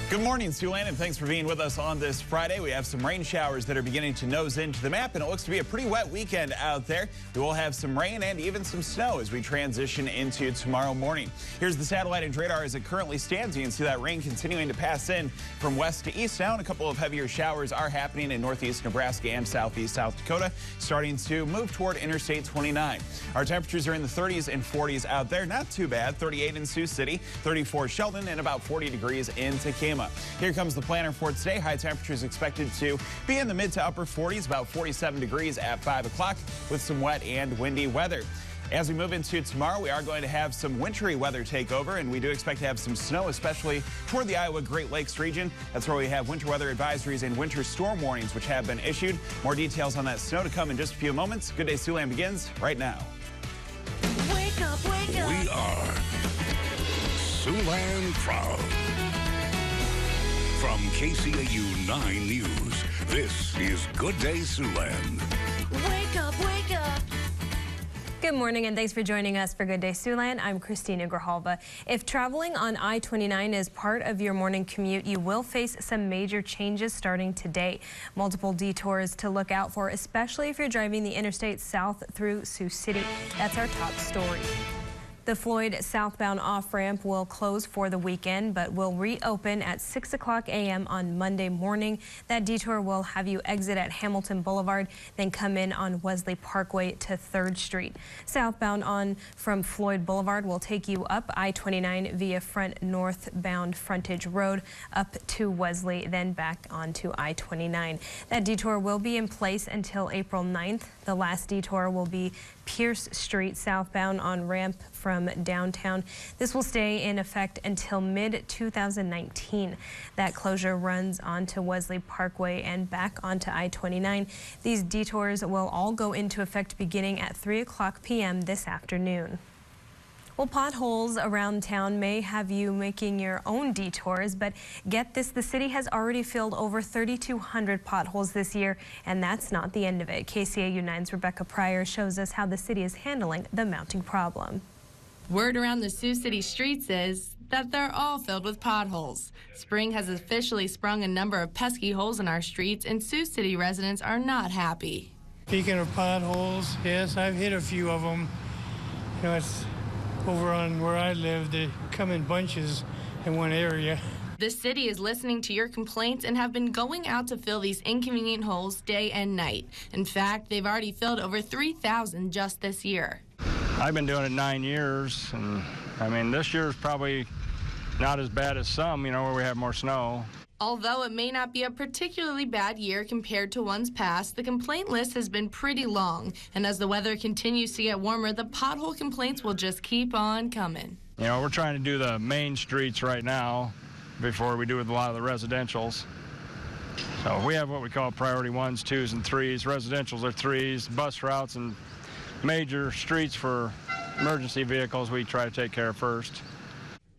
Good morning, Siouxland, and thanks for being with us on this Friday. We have some rain showers that are beginning to nose into the map, and it looks to be a pretty wet weekend out there. We will have some rain and even some snow as we transition into tomorrow morning. Here's the satellite and radar as it currently stands. You can see that rain continuing to pass in from west to east now, and a couple of heavier showers are happening in northeast Nebraska and southeast South Dakota, starting to move toward Interstate 29. Our temperatures are in the 30s and 40s out there. Not too bad. 38 in Sioux City, 34 Sheldon, and about 40 degrees in Tacoma. Here comes the planner for today. High temperatures expected to be in the mid to upper 40s, about 47 degrees at 5 o'clock with some wet and windy weather. As we move into tomorrow, we are going to have some wintry weather take over, and we do expect to have some snow, especially toward the Iowa Great Lakes region. That's where we have winter weather advisories and winter storm warnings, which have been issued. More details on that snow to come in just a few moments. Good Day Siouxland begins right now. Wake up, wake up. We are Siouxland Proud. From KCAU 9 News, this is Good Day Siouxland. Wake up, wake up. Good morning and thanks for joining us for Good Day Siouxland. I'm Christina Grijalva. If traveling on I-29 is part of your morning commute, you will face some major changes starting today. Multiple detours to look out for, especially if you're driving the interstate south through Sioux City. That's our top story. The Floyd southbound off-ramp will close for the weekend, but will reopen at 6 o'clock a.m. on Monday morning. That detour will have you exit at Hamilton Boulevard, then come in on Wesley Parkway to 3rd Street. Southbound on from Floyd Boulevard will take you up I-29 via front northbound frontage road up to Wesley, then back onto I-29. That detour will be in place until April 9th. The last detour will be Pierce Street southbound on ramp from downtown. This will stay in effect until mid-2019. That closure runs onto Wesley Parkway and back onto I-29. These detours will all go into effect beginning at 3 o'clock p.m. this afternoon. Well, potholes around town may have you making your own detours, but get this, the city has already filled over 3,200 potholes this year, and that's not the end of it. KCAU 9's Rebecca Pryor shows us how the city is handling the mounting problem. Word around the Sioux City streets is that they're all filled with potholes. Spring has officially sprung a number of pesky holes in our streets, and Sioux City residents are not happy. Speaking of potholes, yes, I've hit a few of them. You know, it's over on where I live, they come in bunches in one area. The city is listening to your complaints and have been going out to fill these inconvenient holes day and night. In fact, they've already filled over 3,000 just this year. I've been doing it 9 years, and I mean, this year's probably not as bad as some, you know, where we have more snow. Although it may not be a particularly bad year compared to ones past, the complaint list has been pretty long. And as the weather continues to get warmer, the pothole complaints will just keep on coming. You know, we're trying to do the main streets right now before we do with a lot of the residentials. So we have what we call priority 1s, 2s, and 3s. Residentials are 3s, bus routes and major streets for emergency vehicles we try to take care of first.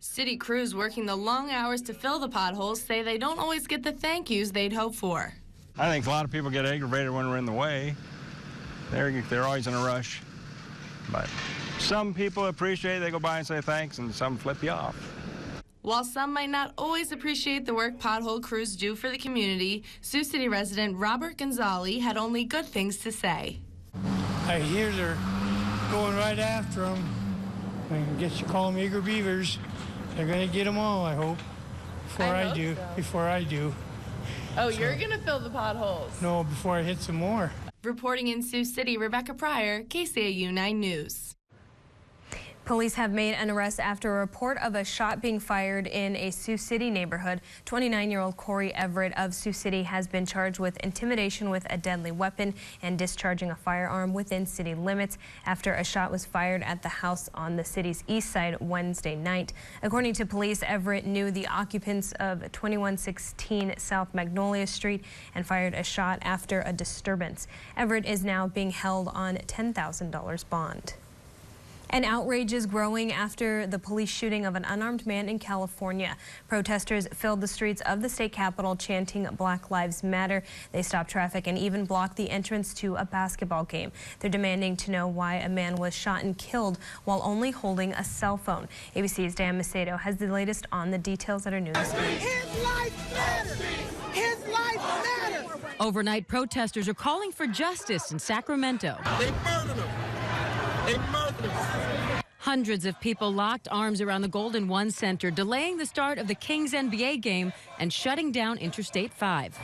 City crews working the long hours to fill the potholes say they don't always get the thank yous they'd hope for. I think a lot of people get aggravated when we're in the way. They're always in a rush. But some people appreciate it, they go by and say thanks, and some flip you off. While some might not always appreciate the work pothole crews do for the community, Sioux City resident Robert Gonzalez had only good things to say. I hear they're going right after them. I guess you call them eager beavers. They're going to get them all, I hope, before I do. Oh, so, you're going to fill the potholes? No, before I hit some more. Reporting in Sioux City, Rebecca Pryor, KCAU 9 News. Police have made an arrest after a report of a shot being fired in a Sioux City neighborhood. 29-year-old Corey Everett of Sioux City has been charged with intimidation with a deadly weapon and discharging a firearm within city limits after a shot was fired at the house on the city's east side Wednesday night. According to police, Everett knew the occupants of 2116 South Magnolia Street and fired a shot after a disturbance. Everett is now being held on $10,000 bond. And outrage is growing after the police shooting of an unarmed man in California. Protesters filled the streets of the state capitol chanting Black Lives Matter. They stopped traffic and even blocked the entrance to a basketball game. They're demanding to know why a man was shot and killed while only holding a cell phone. ABC's Dan Macedo has the latest on the details at our news. His life matters. His life matters. Overnight, protesters are calling for justice in Sacramento. They murdered him. They murdered him. Hundreds of people locked arms around the Golden One Center, delaying the start of the Kings NBA game and shutting down Interstate 5.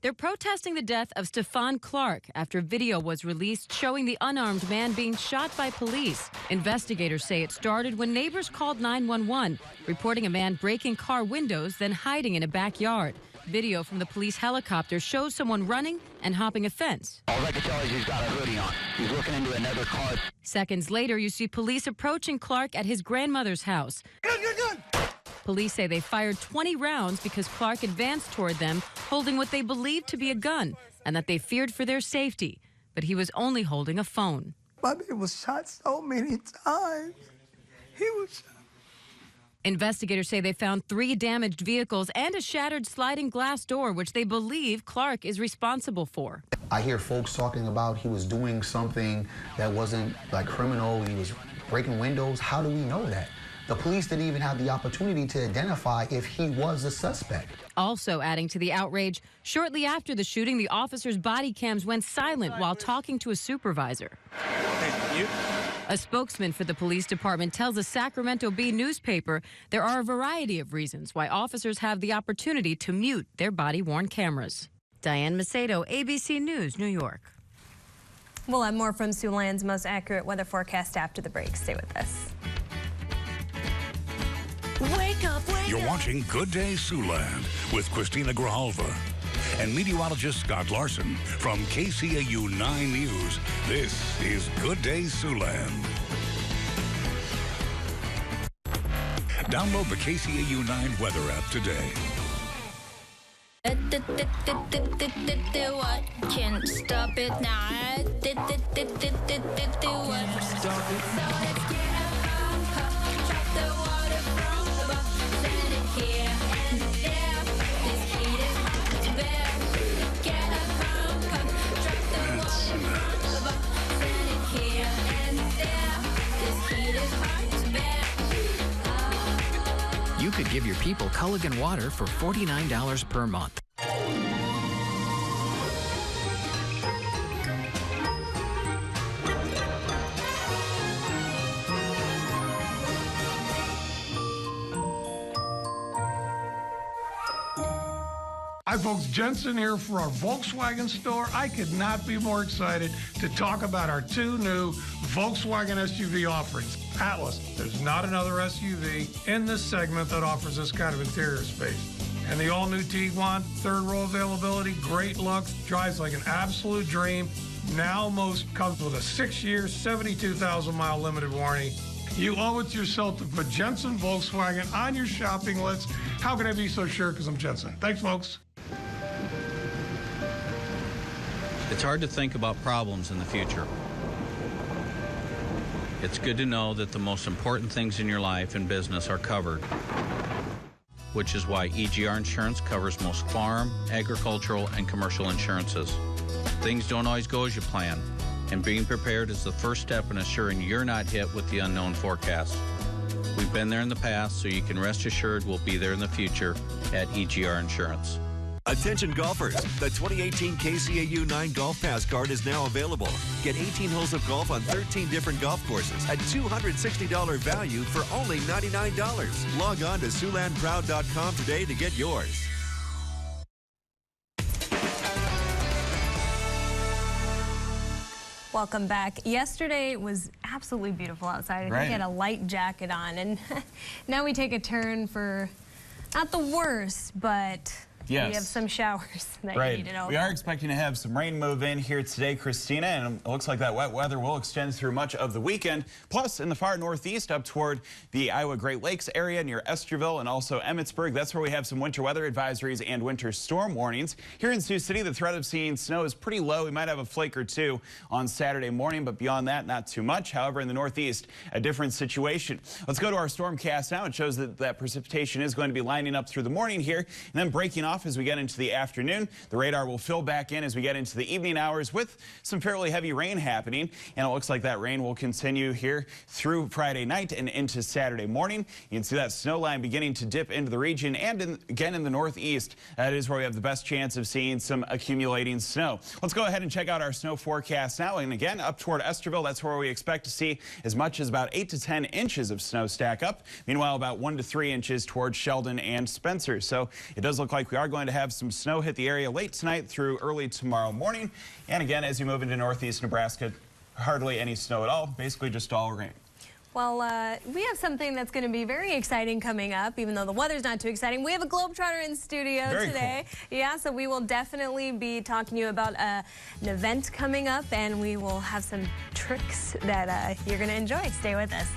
They're protesting the death of Stephon Clark after video was released showing the unarmed man being shot by police. Investigators say it started when neighbors called 911, reporting a man breaking car windows, then hiding in a backyard. Video from the police helicopter shows someone running and hopping a fence. All I can tell is he's got a hoodie on. He's looking into another car. Seconds later, you see police approaching Clark at his grandmother's house. Good. Police say they fired 20 rounds because Clark advanced toward them, holding what they believed to be a gun, and that they feared for their safety. But he was only holding a phone. My baby was shot so many times. He was shot. Investigators say they found 3 damaged vehicles and a shattered sliding glass door, which they believe Clark is responsible for. I hear folks talking about he was doing something that wasn't like criminal. He was breaking windows. How do we know that? The police didn't even have the opportunity to identify if he was a suspect. Also adding to the outrage, shortly after the shooting, the officers' body cams went silent while talking to a supervisor. Hey, you? A spokesman for the police department tells the Sacramento Bee newspaper there are a variety of reasons why officers have the opportunity to mute their body-worn cameras. Diane Macedo, ABC News, New York. We'll have more from Siouxland's most accurate weather forecast after the break. Stay with us. Wake up, wake You're up. watching Good Day Siouxland with Christina Grijalva and meteorologist Scott Larson from KCAU 9 News. This is Good Day Siouxland. Download the KCAU 9 weather app today. What can stop it now? What? Stop it. So let's get up, drop the water from above, send it here and there. This heat is hot to bear. Get up, drop the water from above, send it here and there. This heat is hot to bear. You could give your people Culligan water for $49 per month. Hi folks, Jensen here for our Volkswagen store. I could not be more excited to talk about our 2 new Volkswagen SUV offerings. Atlas, there's not another SUV in this segment that offers this kind of interior space. And the all-new Tiguan, 3rd row availability, great looks, drives like an absolute dream. Now most comes with a 6-year, 72,000-mile limited warranty. You owe it to yourself to put Jensen Volkswagen on your shopping list. How can I be so sure? Because I'm Jensen. Thanks, folks. It's hard to think about problems in the future. It's good to know that the most important things in your life and business are covered, which is why EGR Insurance covers most farm, agricultural, and commercial insurances. Things don't always go as you plan, and being prepared is the first step in assuring you're not hit with the unknown forecast. We've been there in the past, so you can rest assured we'll be there in the future at EGR Insurance. Attention golfers, the 2018 KCAU 9 Golf Pass card is now available. Get 18 holes of golf on 13 different golf courses at $260 value for only $99. Log on to SiouxlandProud.com today to get yours. Welcome back. Yesterday was absolutely beautiful outside. I think I had a light jacket on, and now we take a turn for not the worst, but Yes. We have some showers that Right. you need to know We about. are expecting to have some rain move in here today, Christina, and it looks like that wet weather will extend through much of the weekend. Plus, in the far northeast up toward the Iowa Great Lakes area near Esterville and also Emmitsburg, that's where we have some winter weather advisories and winter storm warnings. Here in Sioux City, the threat of seeing snow is pretty low. We might have a flake or two on Saturday morning, but beyond that, not too much. However, in the northeast, a different situation. Let's go to our stormcast now. It shows that precipitation is going to be lining up through the morning here and then breaking off as we get into the afternoon. The radar will fill back in as we get into the evening hours with some fairly heavy rain happening, and it looks like that rain will continue here through Friday night and into Saturday morning. You can see that snow line beginning to dip into the region, and again in the northeast, that is where we have the best chance of seeing some accumulating snow. Let's go ahead and check out our snow forecast now, and again up toward Esterville, that's where we expect to see as much as about 8 to 10 inches of snow stack up. Meanwhile, about 1 to 3 inches towards Sheldon and Spencer. So it does look like we are going to have some snow hit the area late tonight through early tomorrow morning. And again, as you move into northeast Nebraska, hardly any snow at all, basically just all rain. Well, we have something that's going to be very exciting coming up, even though the weather's not too exciting. We have a Globetrotter in studio today. Cool. Yeah, so we will definitely be talking to you about an event coming up, and we will have some tricks that you're going to enjoy. Stay with us.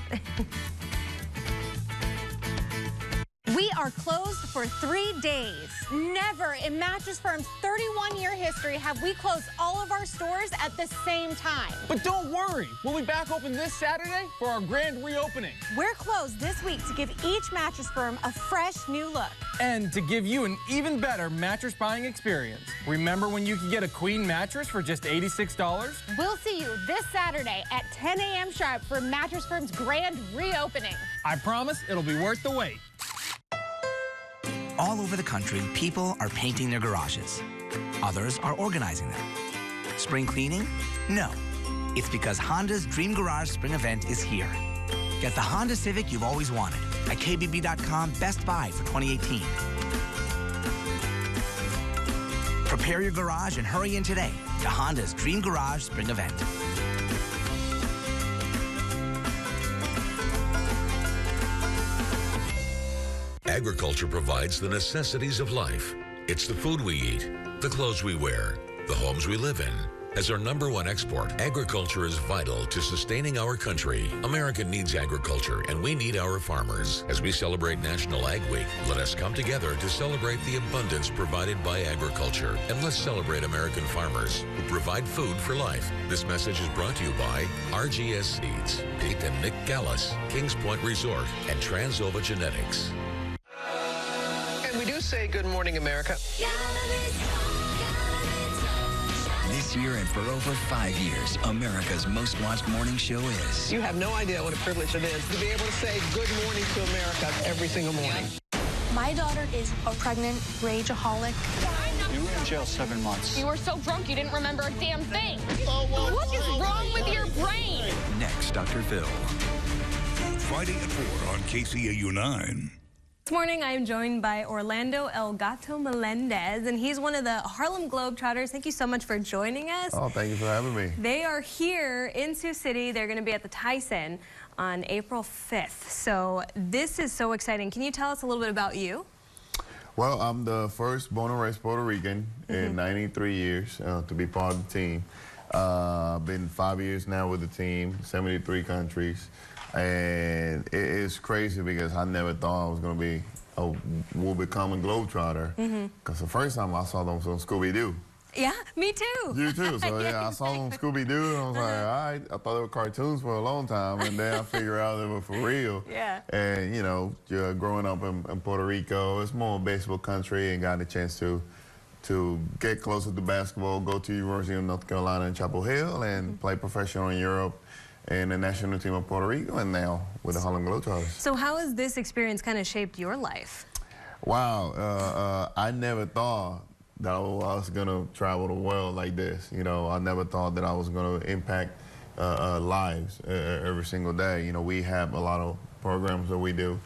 We are closed for 3 days. Never in Mattress Firm's 31-year history have we closed all of our stores at the same time. But don't worry, we'll be back open this Saturday for our grand reopening. We're closed this week to give each Mattress Firm a fresh new look. And to give you an even better mattress buying experience. Remember when you could get a queen mattress for just $86? We'll see you this Saturday at 10 a.m. sharp for Mattress Firm's grand reopening. I promise it'll be worth the wait. All over the country, people are painting their garages. Others are organizing them. Spring cleaning? No. It's because Honda's Dream Garage Spring Event is here. Get the Honda Civic you've always wanted at KBB.com Best Buy for 2018. Prepare your garage and hurry in today to Honda's Dream Garage Spring Event. Agriculture provides the necessities of life. It's the food we eat, the clothes we wear, the homes we live in. As our #1 export, agriculture is vital to sustaining our country. America needs agriculture, and we need our farmers. As we celebrate National Ag Week, let us come together to celebrate the abundance provided by agriculture. And let's celebrate American farmers who provide food for life. This message is brought to you by RGS Seeds, Pete and Nick Gallis, Kings Point Resort, and Transova Genetics. And we do say good morning, America. This year and for over 5 years, America's most watched morning show is. You have no idea what a privilege it is to be able to say good morning to America every single morning. My daughter is a pregnant rageaholic. You were in jail 7 months. You were so drunk you didn't remember a damn thing. What is wrong with your brain? Next, Dr. Phil. Friday at 4 on KCAU 9. This morning, I am joined by Orlando El Gato Melendez, and he's one of the Harlem Globetrotters. Thank you so much for joining us. Oh, thank you for having me. They are here in Sioux City. They're going to be at the Tyson on April 5th. So this is so exciting. Can you tell us a little bit about you? Well, I'm the first born and raised Puerto Rican in 93 years to be part of the team. Been 5 years now with the team, 73 countries. And it is crazy because I never thought I was going to be will become a Globetrotter. Because the first time I saw them was on Scooby-Doo. Yeah, me too. You too. So yeah, I saw them on Scooby-Doo and I was like, all right. I thought they were cartoons for a long time, and then I figured out they were for real. Yeah. And you know, growing up in Puerto Rico, it's more a baseball country, and got a chance to get closer to basketball, go to University of North Carolina in Chapel Hill, and play professional in Europe and the national team of Puerto Rico, and now with the Harlem Globetrotters. So how has this experience kind of shaped your life? Wow, I never thought that I was going to travel the world like this. You know, I never thought that I was going to impact lives every single day. You know, we have a lot of programs that we do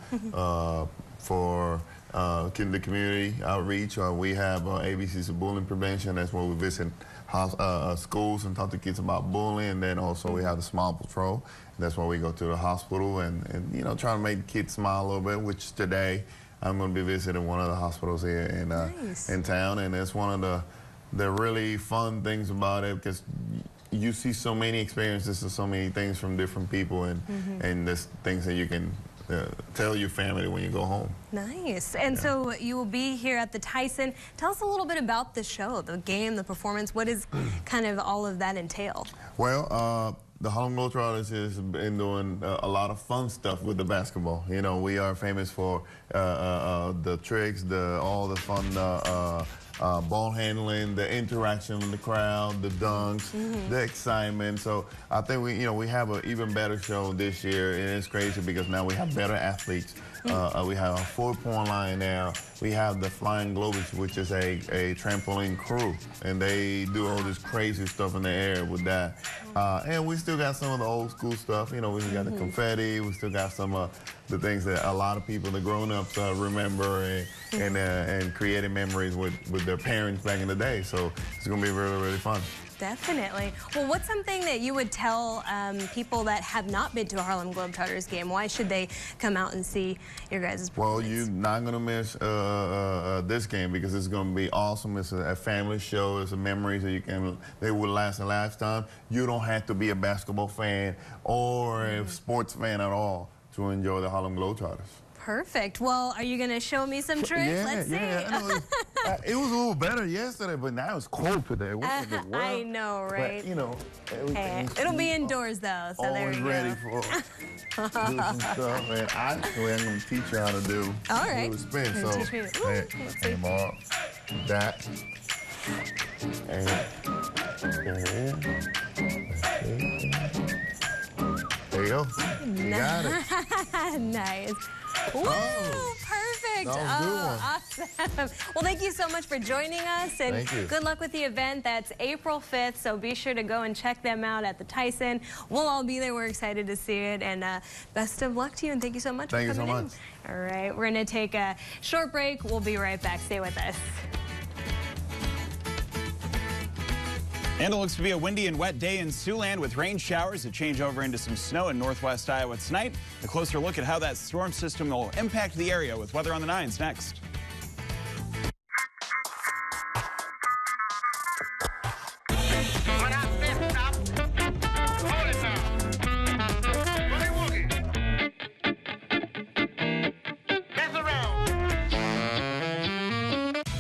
for the community outreach. We have ABCs of bullying prevention. That's where we visit schools and talk to kids about bullying. And then also we have the Smile Patrol. And that's why we go to the hospital and you know, try to make kids smile a little bit, which today I'm going to be visiting one of the hospitals here in town, and it's one of the really fun things about it because you see so many experiences and so many things from different people, and there's things that you can tell your family when you go home. Nice. And so you will be here at the Tyson. Tell us a little bit about the show, the game, the performance. What does kind of all of that entail? Well, the Harlem Globetrotters has been doing a lot of fun stuff with the basketball. You know, we are famous for the tricks, all the fun ball handling, the interaction with the crowd, the dunks, the excitement. So I think we have an even better show this year, and it's crazy because now we have better athletes. We have a 4-point line now. We have the Flying Globes, which is a trampoline crew, and they do all this crazy stuff in the air with that. And we still got some of the old school stuff. You know, we got the confetti. We still got some of the things that a lot of people, the grown-ups, remember and creating memories with their parents back in the day. So it's going to be really, really fun. Definitely. Well, what's something that you would tell people that have not been to a Harlem Globetrotters game? Why should they come out and see your guys' performance? Well, you're not going to miss this game because it's going to be awesome. It's a family show. It's a memories that they will last a lifetime. You don't have to be a basketball fan or a sports fan at all to enjoy the Harlem Globetrotters. Perfect. Well, are you going to show me some tricks? Let's see. I know it was a little better yesterday, but now it's cold today. What in the world? I know, right? But, you know, it'll be indoors, though, so there you go. Always ready for do some stuff. And actually, I'm going to teach you how to do a spin. So, teach me. aim off, that, and there you go. You got it. Nice. Woo! Perfect. Awesome. Well, thank you so much for joining us, and good luck with the event. That's April 5th, so be sure to go and check them out at the Tyson. We'll all be there. We're excited to see it, and best of luck to you, and thank you so much for coming in. Thank you so much. All right, we're going to take a short break. We'll be right back. Stay with us. And it looks to be a windy and wet day in Siouxland with rain showers that change over into some snow in northwest Iowa tonight. A closer look at how that storm system will impact the area with Weather on the 9s next.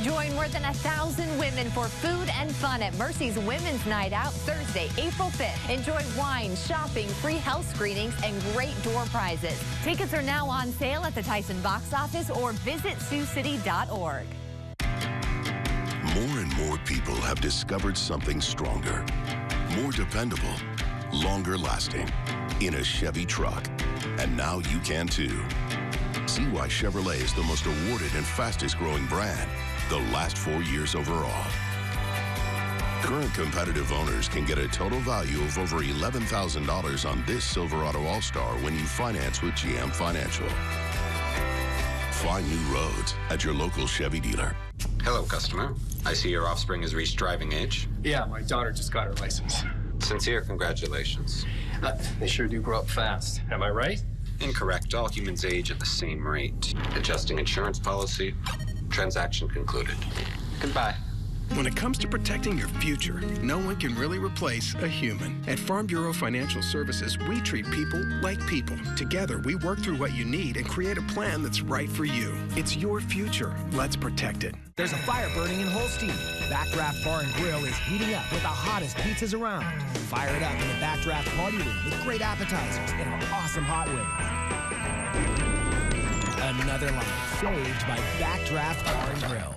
Join more than 1,000 women for food and fun at Mercy's Women's Night Out Thursday, April 5th. Enjoy wine, shopping, free health screenings, and great door prizes. Tickets are now on sale at the Tyson box office or visit SiouxCity.org. More and more people have discovered something stronger, more dependable, longer lasting in a Chevy truck. And now you can too. See why Chevrolet is the most awarded and fastest growing brand the last 4 years overall. Current competitive owners can get a total value of over $11,000 on this Silverado All-Star when you finance with GM Financial. Find new roads at your local Chevy dealer. Hello, customer. I see your offspring has reached driving age. Yeah, my daughter just got her license. Sincere congratulations. They sure do grow up fast. Am I right? Incorrect. All humans age at the same rate. Adjusting insurance policy. Transaction concluded. Goodbye. When it comes to protecting your future, no one can really replace a human. At Farm Bureau Financial Services, we treat people like people. Together, we work through what you need and create a plan that's right for you. It's your future. Let's protect it. There's a fire burning in Holstein. Backdraft Bar and Grill is heating up with the hottest pizzas around. Fire it up in the Backdraft Party Room with great appetizers and our awesome hot wings. Another life saved by Backdraft Bar and Grill.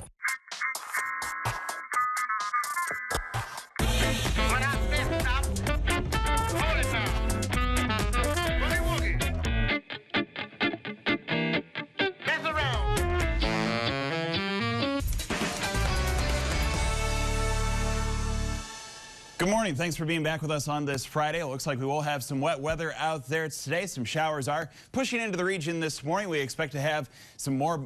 Good morning. morning. Thanks for being back with us on this Friday. It looks like we will have some wet weather out there today. Some showers are pushing into the region this morning. We expect to have some more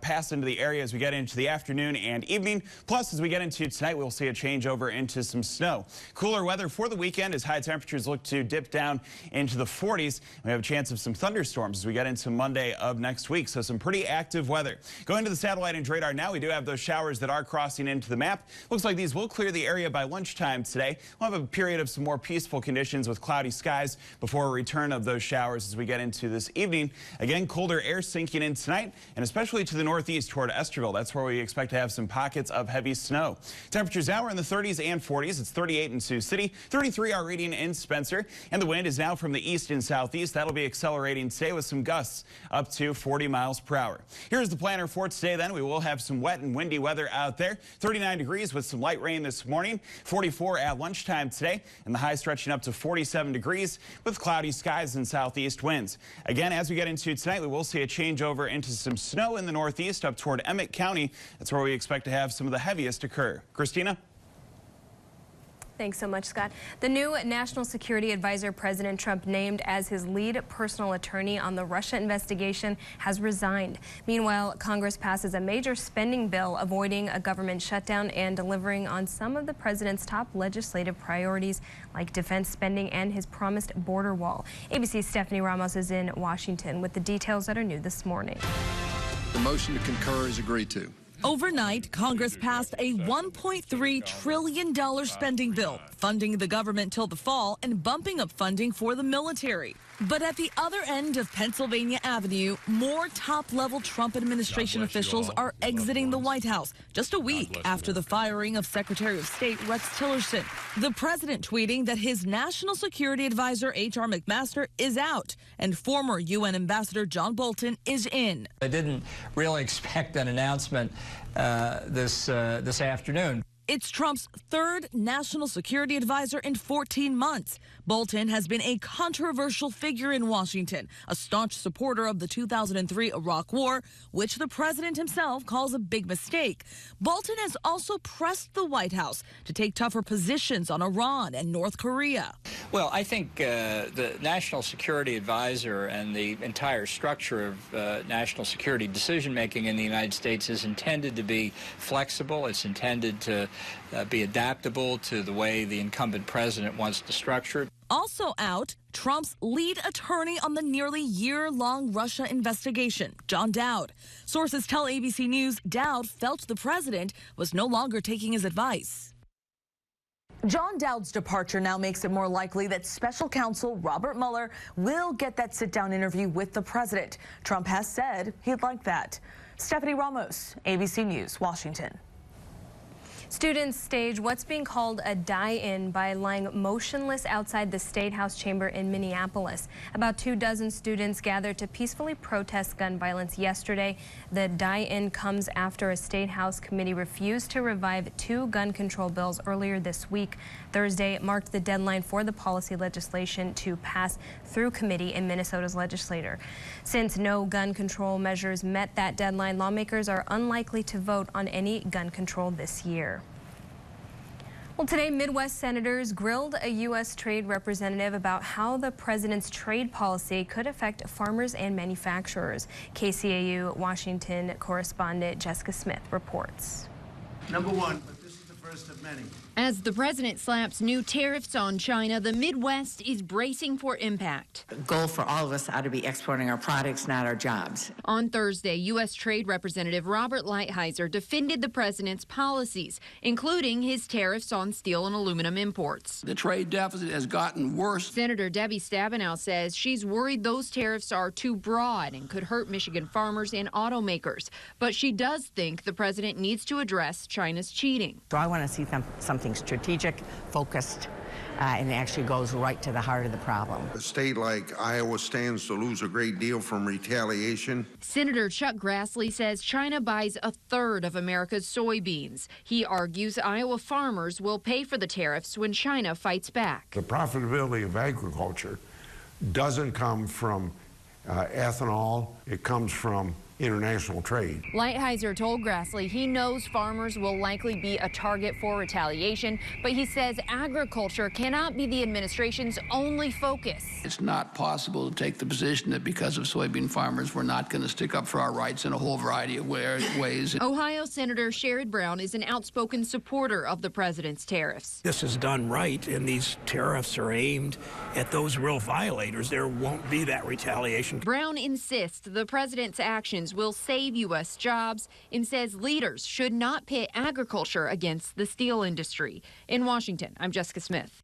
pass into the area as we get into the afternoon and evening. Plus, as we get into tonight, we'll see a changeover into some snow. Cooler weather for the weekend as high temperatures look to dip down into the 40s. We have a chance of some thunderstorms as we get into Monday of next week. So some pretty active weather. Going to the satellite and radar now, we do have those showers that are crossing into the map. Looks like these will clear the area by lunchtime today. We'll have a period of some more peaceful conditions with cloudy skies before a return of those showers as we get into this evening. Again, colder air sinking in tonight, and especially to the northeast toward Esterville. That's where we expect to have some pockets of heavy snow. Temperatures now are in the 30s and 40s. It's 38 in Sioux City, 33 our reading in Spencer, and the wind is now from the east and southeast. That'll be accelerating today with some gusts up to 40 miles per hour. Here's the planner for today then. We will have some wet and windy weather out there. 39 degrees with some light rain this morning, 44 at lunchtime today, and the high stretching up to 47 degrees with cloudy skies and southeast winds. Again, as we get into tonight, we will see a changeover into some snow in the northeast up toward Emmett County. That's where we expect to have some of the heaviest occur. Christina? Thanks so much, Scott. The new National Security Advisor President Trump named as his lead personal attorney on the Russia investigation has resigned. Meanwhile, Congress passes a major spending bill avoiding a government shutdown and delivering on some of the president's top legislative priorities like defense spending and his promised border wall. ABC's Stephanie Ramos is in Washington with the details that are new this morning. The motion to concur is agreed to. Overnight, Congress passed a $1.3 trillion spending bill, funding the government till the fall and bumping up funding for the military. But at the other end of Pennsylvania Avenue, more top-level Trump administration officials are exiting the White House just a week after the firing of Secretary of State Rex Tillerson. The president tweeting that his national security advisor, H.R. McMaster, is out and former UN Ambassador John Bolton is in. I didn't really expect an announcement this afternoon. It's Trump's third national security advisor in 14 months. Bolton has been a controversial figure in Washington, a staunch supporter of the 2003 Iraq War, which the president himself calls a big mistake. Bolton has also pressed the White House to take tougher positions on Iran and North Korea. Well, I think the national security advisor and the entire structure of national security decision-making in the United States is intended to be flexible. It's intended to be adaptable to the way the incumbent president wants to structure it. Also out, Trump's lead attorney on the nearly year-long Russia investigation, John Dowd. Sources tell ABC News Dowd felt the president was no longer taking his advice. John Dowd's departure now makes it more likely that special counsel Robert Mueller will get that sit-down interview with the president. Trump has said he'd like that. Stephanie Ramos, ABC News, Washington. Students stage what's being called a die-in by lying motionless outside the State House chamber in Minneapolis. About 24 students gathered to peacefully protest gun violence yesterday. The die-in comes after a State House committee refused to revive 2 gun control bills earlier this week. Thursday marked the deadline for the policy legislation to pass through committee in Minnesota's legislature. Since no gun control measures met that deadline, lawmakers are unlikely to vote on any gun control this year. Well, today, Midwest senators grilled a U.S. trade representative about how the president's trade policy could affect farmers and manufacturers. KCAU Washington correspondent Jessica Smith reports. Number one, but this is the first of many. As the president slaps new tariffs on China, the Midwest is bracing for impact. The goal for all of us ought to be exporting our products, not our jobs. On Thursday, U.S. Trade Representative Robert Lighthizer defended the president's policies, including his tariffs on steel and aluminum imports. The trade deficit has gotten worse. Senator Debbie Stabenow says she's worried those tariffs are too broad and could hurt Michigan farmers and automakers. But she does think the president needs to address China's cheating. So I want to see something strategic, focused, and actually goes right to the heart of the problem. A state like Iowa stands to lose a great deal from retaliation. Senator Chuck Grassley says China buys 1/3 of America's soybeans. He argues Iowa farmers will pay for the tariffs when China fights back. The profitability of agriculture doesn't come from ethanol. It comes from international trade. Lighthizer told Grassley he knows farmers will likely be a target for retaliation, but he says agriculture cannot be the administration's only focus. It's not possible to take the position that because of soybean farmers, we're not going to stick up for our rights in a whole variety of ways. Ohio Senator Sherrod Brown is an outspoken supporter of the president's tariffs. This is done right, and these tariffs are aimed at those real violators. There won't be that retaliation. Brown insists the president's actions will save U.S. jobs and says leaders should not pit agriculture against the steel industry. In Washington, I'm Jessica Smith.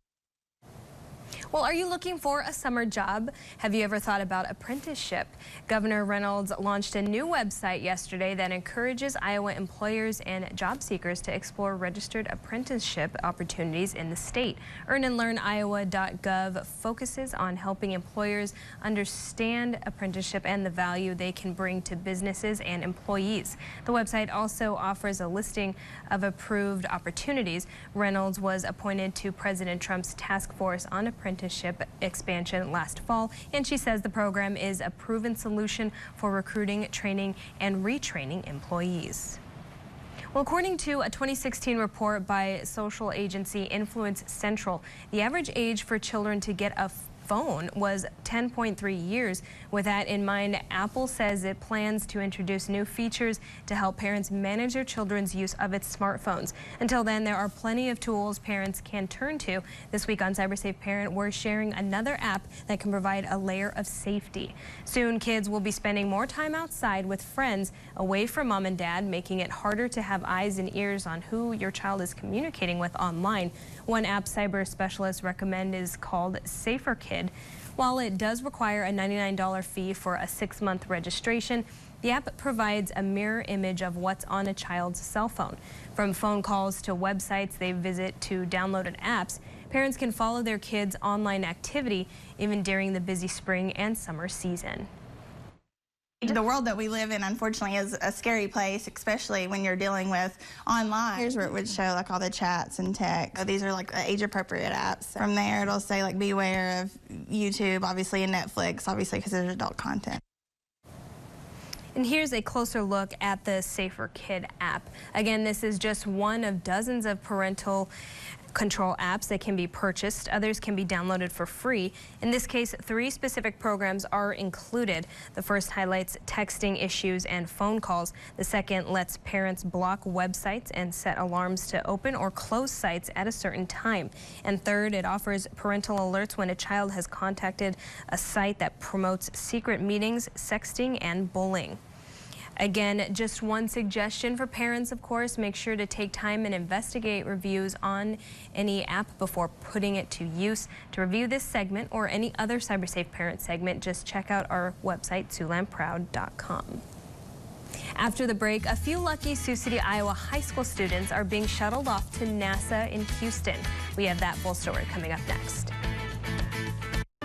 Well, are you looking for a summer job? Have you ever thought about apprenticeship? Governor Reynolds launched a new website yesterday that encourages Iowa employers and job seekers to explore registered apprenticeship opportunities in the state. EarnAndLearnIowa.gov focuses on helping employers understand apprenticeship and the value they can bring to businesses and employees. The website also offers a listing of approved opportunities. Reynolds was appointed to President Trump's task force on apprenticeship expansion last fall, and she says the program is a proven solution for recruiting, training, and retraining employees. Well, according to a 2016 report by social agency Influence Central, the average age for children to get a phone was 10.3 years. With that in mind, Apple says it plans to introduce new features to help parents manage their children's use of its smartphones. Until then, there are plenty of tools parents can turn to. This week on CyberSafe Parent, we're sharing another app that can provide a layer of safety. Soon, kids will be spending more time outside with friends away from mom and dad, making it harder to have eyes and ears on who your child is communicating with online. One app cyber specialists recommend is called Safer Kid. While it does require a $99 fee for a 6-month registration, the app provides a mirror image of what's on a child's cell phone. From phone calls to websites they visit to downloaded apps, parents can follow their kids' online activity even during the busy spring and summer season. The world that we live in, unfortunately, is a scary place, especially when you're dealing with online. Here's where it would show like all the chats and text. These are like age-appropriate apps. From there, it'll say like beware of YouTube, obviously, and Netflix, obviously, because there's adult content. And here's a closer look at the Safer Kid app. Again, this is just one of dozens of parental control apps that can be purchased. Others can be downloaded for free. In this case, 3 specific programs are included. The first highlights texting issues and phone calls. The second lets parents block websites and set alarms to open or close sites at a certain time. And third, it offers parental alerts when a child has contacted a site that promotes secret meetings, sexting, and bullying. Again, just one suggestion for parents, of course, make sure to take time and investigate reviews on any app before putting it to use. To review this segment or any other CyberSafe Parent segment, just check out our website, SiouxlandProud.com. After the break, a few lucky Sioux City, Iowa high school students are being shuttled off to NASA in Houston. We have that full story coming up next.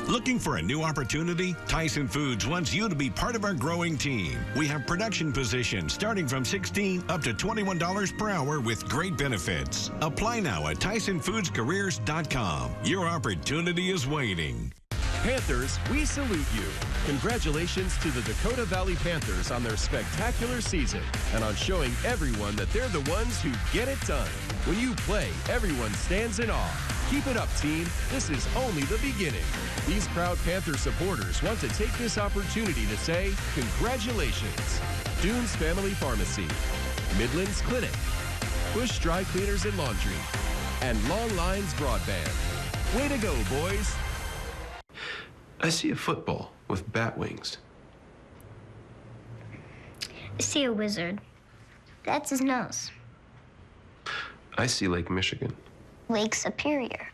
Looking for a new opportunity? Tyson Foods wants you to be part of our growing team. We have production positions starting from $16 up to $21 per hour with great benefits. Apply now at TysonFoodsCareers.com. Your opportunity is waiting. Panthers, we salute you. Congratulations to the Dakota Valley Panthers on their spectacular season and on showing everyone that they're the ones who get it done. When you play, everyone stands in awe. Keep it up, team. This is only the beginning. These proud Panther supporters want to take this opportunity to say congratulations. Dunes Family Pharmacy, Midlands Clinic, Bush Dry Cleaners and Laundry, and Long Lines Broadband. Way to go, boys. I see a football with bat wings. I see a wizard. That's his nose. I see Lake Michigan. Lake Superior.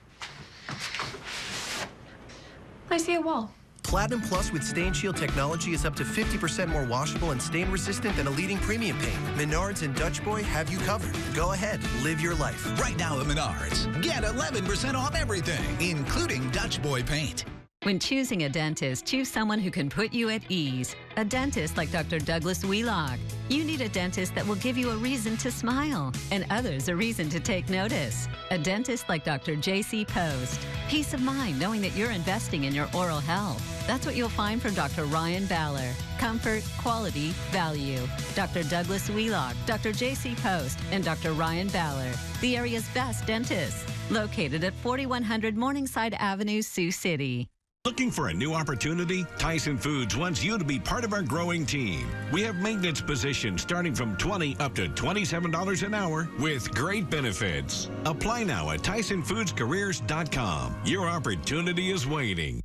I see a wall. Platinum Plus with Stain Shield technology is up to 50% more washable and stain resistant than a leading premium paint. Menards and Dutch Boy have you covered. Go ahead, live your life. Right now at Menards, get 11% off everything, including Dutch Boy paint. When choosing a dentist, choose someone who can put you at ease. A dentist like Dr. Douglas Wheelock. You need a dentist that will give you a reason to smile and others a reason to take notice. A dentist like Dr. J.C. Post. Peace of mind knowing that you're investing in your oral health. That's what you'll find from Dr. Ryan Baller. Comfort, quality, value. Dr. Douglas Wheelock, Dr. J.C. Post, and Dr. Ryan Baller. The area's best dentists. Located at 4100 Morningside Avenue, Sioux City. Looking for a new opportunity? Tyson Foods wants you to be part of our growing team. We have maintenance positions starting from $20 up to $27 an hour with great benefits. Apply now at TysonFoodsCareers.com. Your opportunity is waiting.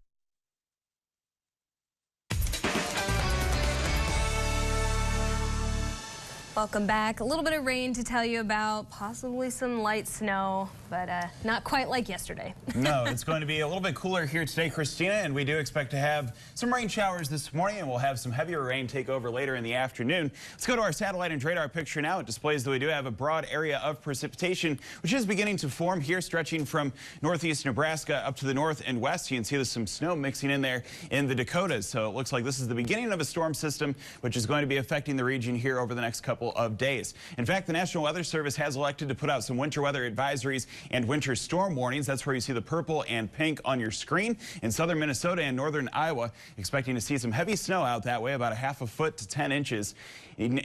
Welcome back. A little bit of rain to tell you about, possibly some light snow, but not quite like yesterday. No, it's going to be a little bit cooler here today, Christina, and we do expect to have some rain showers this morning, and we'll have some heavier rain take over later in the afternoon. Let's go to our satellite and radar picture now. It displays that we do have a broad area of precipitation, which is beginning to form here, stretching from northeast Nebraska up to the north and west. You can see there's some snow mixing in there in the Dakotas, so it looks like this is the beginning of a storm system, which is going to be affecting the region here over the next couple of days. In fact, the National Weather Service has elected to put out some winter weather advisories and winter storm warnings. That's where you see the purple and pink on your screen. In southern Minnesota and northern Iowa, expecting to see some heavy snow out that way, about a half a foot to 10 inches in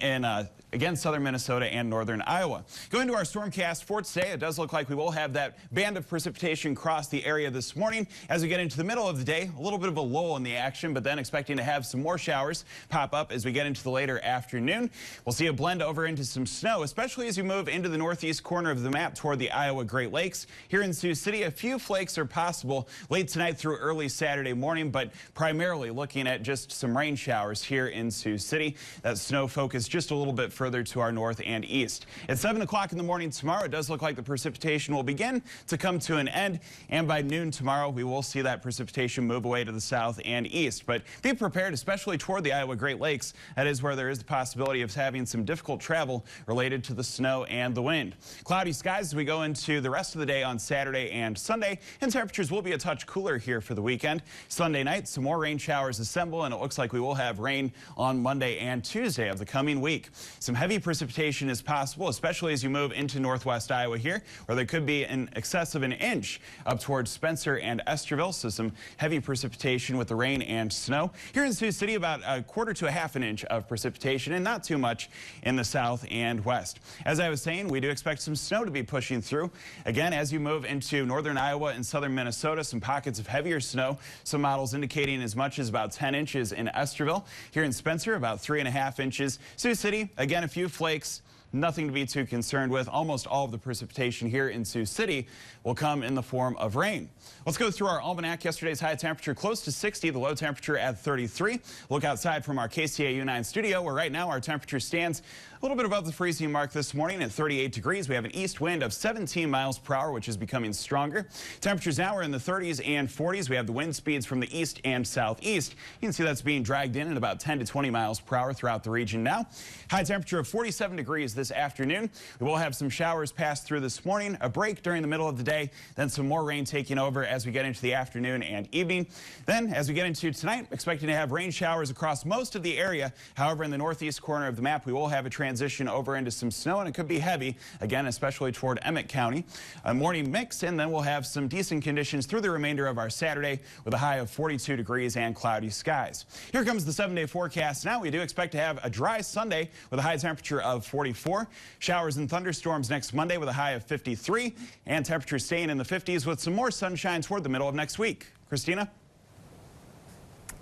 again, southern Minnesota and northern Iowa. Going to our stormcast for today, it does look like we will have that band of precipitation cross the area this morning. As we get into the middle of the day, a little bit of a lull in the action, but then expecting to have some more showers pop up as we get into the later afternoon. We'll see a blend over into some snow, especially as you move into the northeast corner of the map toward the Iowa Great Lakes. Here in Sioux City, a few flakes are possible late tonight through early Saturday morning, but primarily looking at just some rain showers here in Sioux City. That snow focus just a little bit further to our north and east. At 7 o'clock in the morning tomorrow, it does look like the precipitation will begin to come to an end, and by noon tomorrow, we will see that precipitation move away to the south and east. But be prepared, especially toward the Iowa Great Lakes. That is where there is the possibility of having some difficult travel related to the snow and the wind. Cloudy skies as we go into the rest of the day on Saturday and Sunday, and temperatures will be a touch cooler here for the weekend. Sunday night, some more rain showers assemble, and it looks like we will have rain on Monday and Tuesday of the coming week. Some heavy precipitation is possible, especially as you move into northwest Iowa here, where there could be in excess of an inch up towards Spencer and Esterville. So some heavy precipitation with the rain and snow. Here in Sioux City, about a quarter to a half an inch of precipitation, and not too much in the south and west. As I was saying, we do expect some snow to be pushing through. Again, as you move into northern Iowa and southern Minnesota, some pockets of heavier snow. Some models indicating as much as about 10 inches in Esterville. Here in Spencer, about 3.5 inches. Sioux City, again, a few flakes. Nothing to be too concerned with. Almost all of the precipitation here in Sioux City will come in the form of rain. Let's go through our almanac. Yesterday's high temperature close to 60, the low temperature at 33. Look outside from our KCAU 9 studio, where right now our temperature stands a little bit above the freezing mark this morning at 38 degrees. We have an east wind of 17 miles per hour, which is becoming stronger. Temperatures now are in the 30s and 40s. We have the wind speeds from the east and southeast. You can see that's being dragged in at about 10 to 20 miles per hour throughout the region now. High temperature of 47 degrees this afternoon. We will have some showers pass through this morning, a break during the middle of the day, then some more rain taking over as we get into the afternoon and evening. Then as we get into tonight, expecting to have rain showers across most of the area. However, in the northeast corner of the map, we will have a transition over into some snow, and it could be heavy, again, especially toward Emmett County. A morning mix, and then we'll have some decent conditions through the remainder of our Saturday with a high of 42 degrees and cloudy skies. Here comes the 7-day forecast. Now we do expect to have a dry Sunday with a high temperature of 44. Showers and thunderstorms next Monday with a high of 53, and temperatures staying in the 50s with some more sunshine toward the middle of next week. Christina?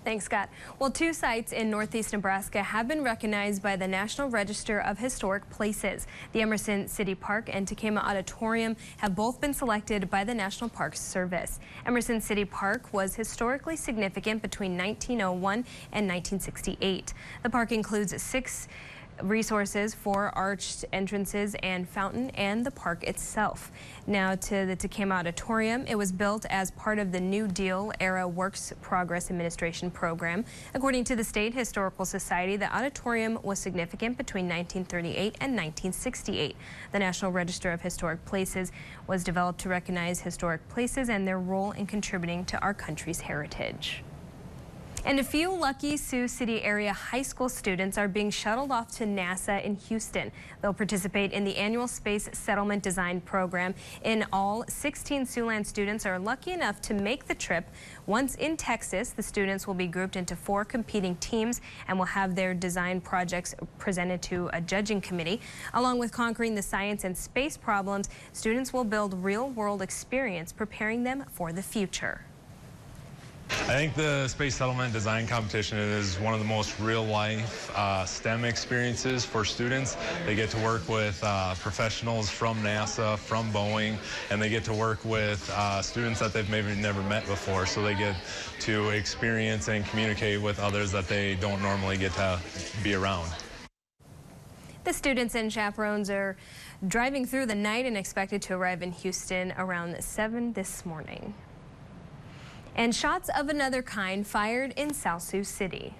Thanks, Scott. Well, 2 sites in northeast Nebraska have been recognized by the National Register of Historic Places. The Emerson City Park and Takema Auditorium have both been selected by the National Park Service. Emerson City Park was historically significant between 1901 and 1968. The park includes resources for arched entrances and fountain and the park itself. Now to the Takema Auditorium. It was built as part of the New Deal era Works Progress Administration program. According to the State Historical Society, the auditorium was significant between 1938 and 1968. The National Register of Historic Places was developed to recognize historic places and their role in contributing to our country's heritage. And a few lucky Sioux City area high school students are being shuttled off to NASA in Houston. They'll participate in the annual Space Settlement Design Program. In all, 16 Siouxland students are lucky enough to make the trip. Once in Texas, the students will be grouped into 4 competing teams and will have their design projects presented to a judging committee. Along with conquering the science and space problems, students will build real-world experience, preparing them for the future. I think the Space Settlement Design Competition is one of the most real-life STEM experiences for students. They get to work with professionals from NASA, from Boeing, and they get to work with students that they've maybe never met before, so they get to experience and communicate with others that they don't normally get to be around. The students and chaperones are driving through the night and expected to arrive in Houston around 7 this morning. And shots of another kind fired in South Sioux City.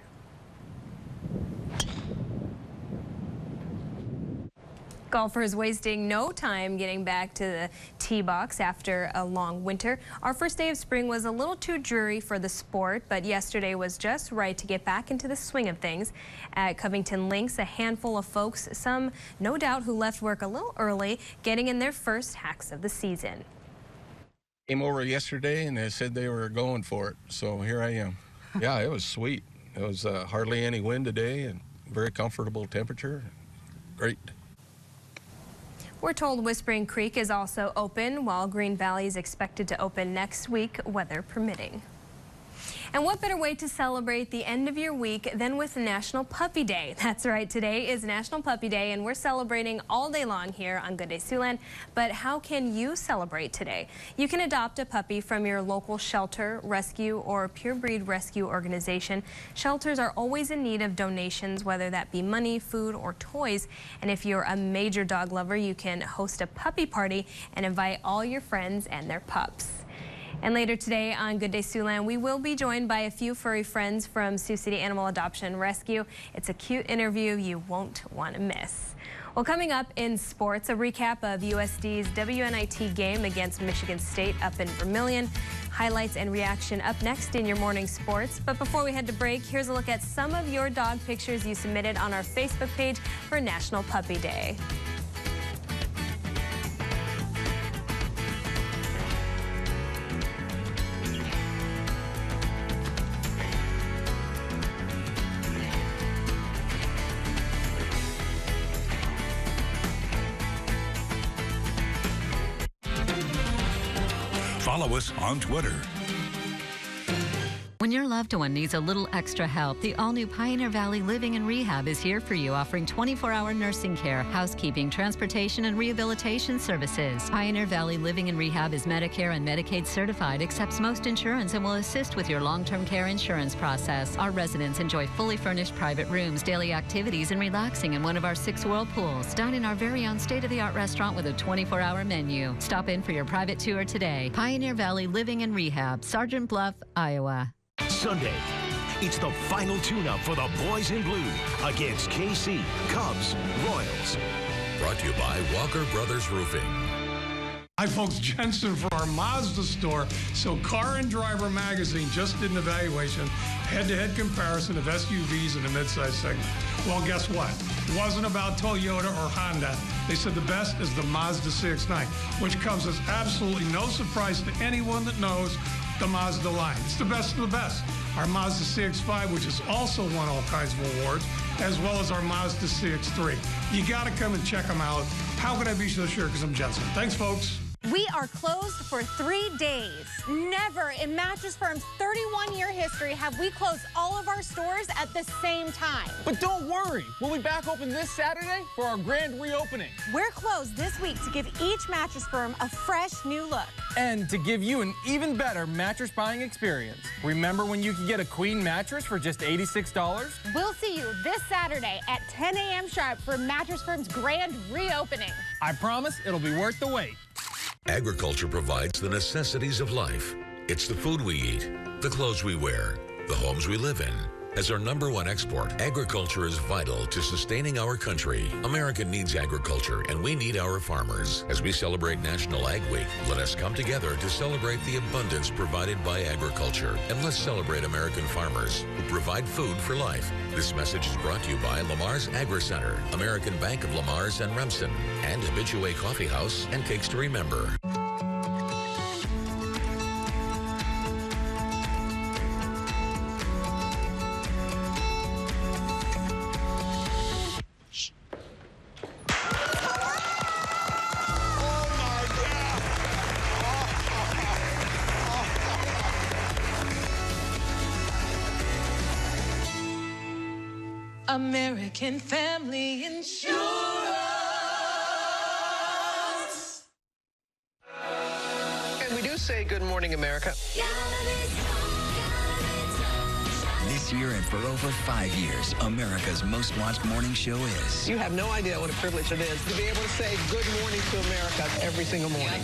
Golfers wasting no time getting back to the tee box after a long winter. Our first day of spring was a little too dreary for the sport, but yesterday was just right to get back into the swing of things. At Covington Links, a handful of folks, some no doubt who left work a little early, getting in their first hacks of the season. Came over yesterday and they said they were going for it, so here I am. Yeah, it was sweet. It was hardly any wind today and very comfortable temperature. Great. We're told Whispering Creek is also open, while Green Valley is expected to open next week, weather permitting. And what better way to celebrate the end of your week than with National Puppy Day? That's right, today is National Puppy Day and we're celebrating all day long here on Good Day Siouxland. But how can you celebrate today? You can adopt a puppy from your local shelter, rescue, or pure breed rescue organization. Shelters are always in need of donations, whether that be money, food, or toys. And if you're a major dog lover, you can host a puppy party and invite all your friends and their pups. And later today on Good Day Siouxland, we will be joined by a few furry friends from Sioux City Animal Adoption Rescue. It's a cute interview you won't want to miss. Well, coming up in sports, a recap of USD's WNIT game against Michigan State up in Vermilion. Highlights and reaction up next in your morning sports. But before we head to break, here's a look at some of your dog pictures you submitted on our Facebook page for National Puppy Day. Follow us on Twitter. When your loved one needs a little extra help, the all-new Pioneer Valley Living and Rehab is here for you, offering 24-hour nursing care, housekeeping, transportation, and rehabilitation services. Pioneer Valley Living and Rehab is Medicare and Medicaid certified, accepts most insurance, and will assist with your long-term care insurance process. Our residents enjoy fully furnished private rooms, daily activities, and relaxing in one of our 6 whirlpools. Dine in our very own state-of-the-art restaurant with a 24-hour menu. Stop in for your private tour today. Pioneer Valley Living and Rehab, Sergeant Bluff, Iowa. Sunday, it's the final tune-up for the Boys in Blue against KC, Cubs, Royals. Brought to you by Walker Brothers Roofing. Hi folks, Jensen for our Mazda store. So Car and Driver magazine just did an evaluation, head-to-head comparison of SUVs in the midsize segment. Well, guess what? It wasn't about Toyota or Honda. They said the best is the Mazda CX-9, which comes as absolutely no surprise to anyone that knows the Mazda line. It's the best of the best. Our Mazda CX-5, which has also won all kinds of awards, as well as our Mazda CX-3. You got to come and check them out. How could I be so sure? Because I'm Jensen. Thanks, folks. We are closed for 3 days. Never in Mattress Firm's 31-year history have we closed all of our stores at the same time. But don't worry, we'll be back open this Saturday for our grand reopening. We're closed this week to give each Mattress Firm a fresh new look. And to give you an even better mattress buying experience. Remember when you could get a queen mattress for just $86? We'll see you this Saturday at 10 a.m. sharp for Mattress Firm's grand reopening. I promise it'll be worth the wait. Agriculture provides the necessities of life. It's the food we eat, the clothes we wear, the homes we live in. As our #1 export, agriculture is vital to sustaining our country. America needs agriculture, and we need our farmers. As we celebrate National Ag Week, let us come together to celebrate the abundance provided by agriculture. And let's celebrate American farmers who provide food for life. This message is brought to you by Lamar's Agri-Center, American Bank of Lamar's and Remsen, and Habitué Coffee House and Cakes to Remember. American Family Insurance. And we do say good morning, America. This year and for over 5 years, America's most watched morning show is... You have no idea what a privilege it is to be able to say good morning to America every single morning.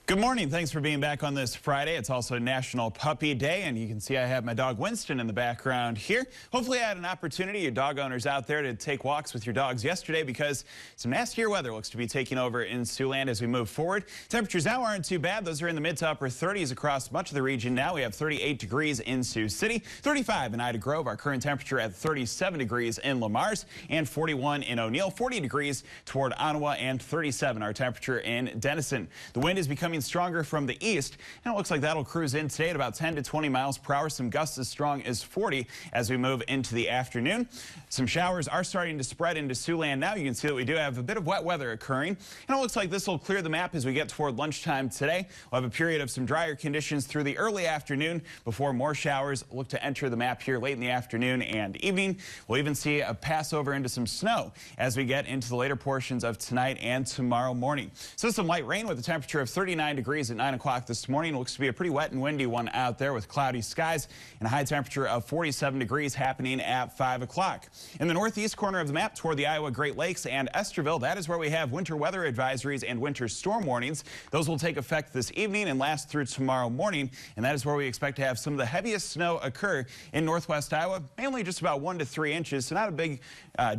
Good morning. Thanks for being back on this Friday. It's also National Puppy Day, and you can see I have my dog Winston in the background here. Hopefully I had an opportunity, you dog owners out there, to take walks with your dogs yesterday because some nastier weather looks to be taking over in Siouxland as we move forward. Temperatures now aren't too bad. Those are in the mid to upper 30s across much of the region now. We have 38 degrees in Sioux City, 35 in Ida Grove, our current temperature at 37 degrees in Lamar's, and 41 in O'Neill, 40 degrees toward Ottawa, and 37 our temperature in Denison. The wind is becoming stronger from the east, and it looks like that'll cruise in today at about 10 to 20 miles per hour. Some gusts as strong as 40 as we move into the afternoon. Some showers are starting to spread into Siouxland now. You can see that we do have a bit of wet weather occurring, and it looks like this will clear the map as we get toward lunchtime today. We'll have a period of some drier conditions through the early afternoon before more showers look to enter the map here late in the afternoon and evening. We'll even see a passover into some snow as we get into the later portions of tonight and tomorrow morning. So some light rain with a temperature of 39 degrees at 9 o'clock this morning. It looks to be a pretty wet and windy one out there with cloudy skies and a high temperature of 47 degrees happening at 5 o'clock. In the northeast corner of the map toward the Iowa Great Lakes and Estherville, that is where we have winter weather advisories and winter storm warnings. Those will take effect this evening and last through tomorrow morning, and that is where we expect to have some of the heaviest snow occur in northwest Iowa, mainly just about 1 to 3 inches, so not a big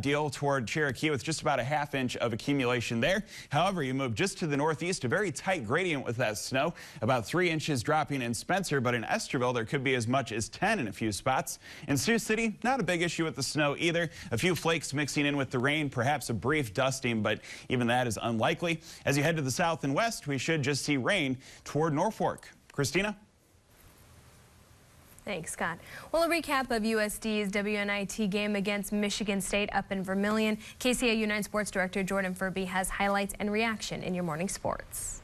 deal toward Cherokee with just about a ½ inch of accumulation there. However, you move just to the northeast, a very tight gradient with that snow, about 3 inches dropping in Spencer, but in Estherville there could be as much as 10 in a few spots. In Sioux City, not a big issue with the snow either. A few flakes mixing in with the rain, perhaps a brief dusting, but even that is unlikely. As you head to the south and west, we should just see rain toward Norfolk. Christina? Thanks, Scott. Well, a recap of USD's WNIT game against Michigan State up in Vermilion. KCAU 9 Sports Director Jordan Furby has highlights and reaction in your morning sports.